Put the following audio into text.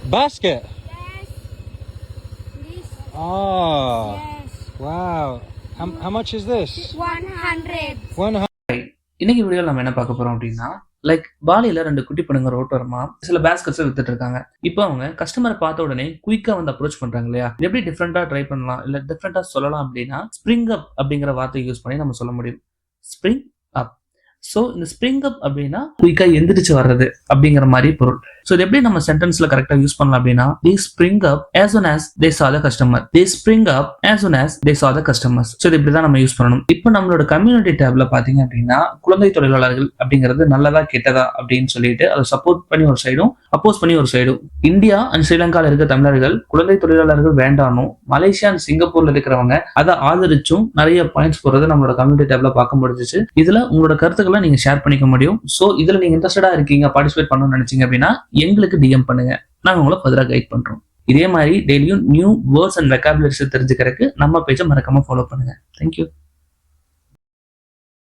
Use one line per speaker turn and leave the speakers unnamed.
Basket.
Yes. This.
Oh.
Yes.
Wow. How much is this?
100.
100.
இன்னைக்கு வீடியோவில் நம்ம என்ன பார்க்க போறோம் அப்படின்னா, பாலியில 2 குட்டி பொண்ணுங்க ரோட்டோரமா சில பேஸ்கெட்ஸ் வித்துட்டு இருக்காங்க. இப்போ அவங்க கஸ்டமரை பார்த்த உடனே குயிக்கா வந்து அப்ரோச் பண்றாங்க இல்லையா? இது எப்படி டிஃப்ரெண்டா ட்ரை பண்ணலாம், இல்ல டிஃப்ரெண்டா சொல்லலாம் அப்படின்னா, ஸ்ப்ரிங் அப் அப்படிங்கிற வார்த்தையை யூஸ் பண்ணி நம்ம சொல்ல முடியும். ஸ்ப்ரிங் அப். ஸோ இந்த ஸ்ப்ரிங் அப் அப்படின்னா குயிக்கா எந்திரிச்சு வர்றது அப்படிங்கிற மாதிரி பொருள். ஸோ இது எப்படி நம்ம சென்டென்ஸ்ல கரெக்டா யூஸ் பண்ணலாம் அப்படின்னா, they spring up as soon as they saw the customer. They spring up as soon as they saw the customers. So இது இப்படிதான் நம்ம யூஸ் பண்ணணும். இப்போ நம்மளோட கம்யூனிட்டி டேப்ல பாத்தீங்க அப்படின்னா, குழந்தை தொழிலாளர்கள் அப்படிங்கிறது நல்லதா கெட்டதா அப்படின்னு சொல்லிட்டு அதை சப்போர்ட் பண்ணி ஒரு சைடும் அப்போஸ் பண்ணி ஒரு சைடும், இந்தியா அண்ட் ஸ்ரீலங்கால இருக்க தமிழர்கள் குழந்தை தொழிலாளர்கள் வேண்டானும், மலேசியா அண்ட் சிங்கப்பூர்ல இருக்கிறவங்க அதை ஆதரிச்சும் நிறைய பாயிண்ட்ஸ் போடுறது நம்மளோட கம்யூனிட்டி டேப்ல பார்க்க முடிஞ்சிச்சு. இதுல உங்களோட கருத்துக்களை நீங்க ஷேர் பண்ணிக்க முடியும். சோ இதுல நீங்க இன்ட்ரெஸ்டடா இருக்கீங்க, பார்ட்டிசிபேட் பண்ணணும்னு நினைச்சீங்க அப்படின்னா எங்களுக்கு டிஎம் பண்ணுங்க, நாங்க உங்களை ஃபர்தரா கைட் பண்றோம். இதே மாதிரி டெய்லியும் நியூ வேர்ட்ஸ் அண்ட் வெக்காபுலரிஸ் தெரிஞ்சுக்கிறதுக்கு நம்ம பேஜை மறக்காம ஃபாலோ பண்ணுங்க. தேங்க்யூ.